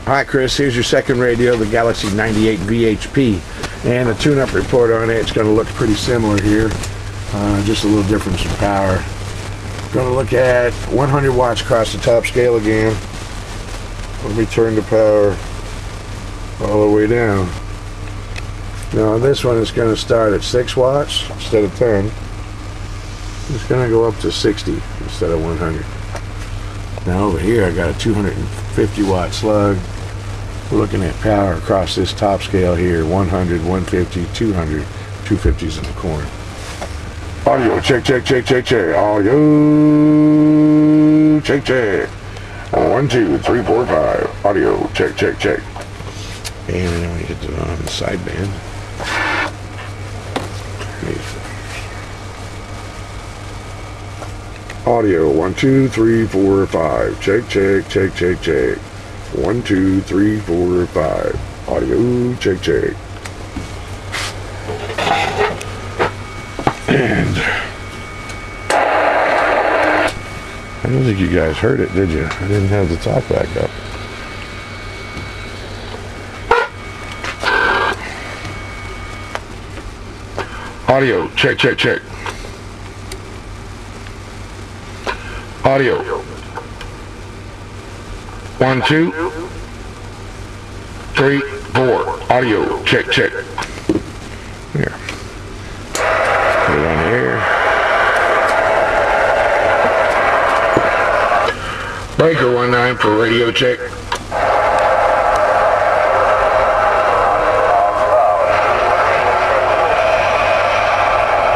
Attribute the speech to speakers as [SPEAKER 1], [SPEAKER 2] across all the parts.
[SPEAKER 1] Hi Chris, here's your second radio, the Galaxy 98 VHP, and the tune-up report on it. It's going to look pretty similar here, just a little difference in power. Going to look at 100 watts across the top scale again. Let me turn the power all the way down. Now this one is going to start at 6 watts instead of 10. It's going to go up to 60 instead of 100. Now over here I got a 250 watt slug. We're looking at power across this top scale here, 100, 150, 200, 250s in the corner. Audio, check, check, check, check, check. Audio, check, check. 1, 2, 3, 4, 5. Audio, check, check, check. And then we hit it on the sideband. Audio, 1, 2, 3, 4, 5. Check, check, check, check, check. 1, 2, 3, 4, 5. Audio, check, check. And I don't think you guys heard it, did you? I didn't have the talk back up. Audio, check, check, check. Audio. 1, 2, 3, 4. Audio, check, check. Here. Put it on the air. Breaker 19 for radio check.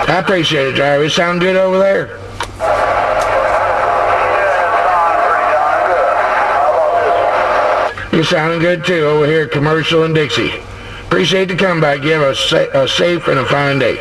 [SPEAKER 1] I appreciate it, driver. It sound good over there? You're sounding good too over here at Commercial and Dixie. Appreciate the comeback. You have a safe and a fine day.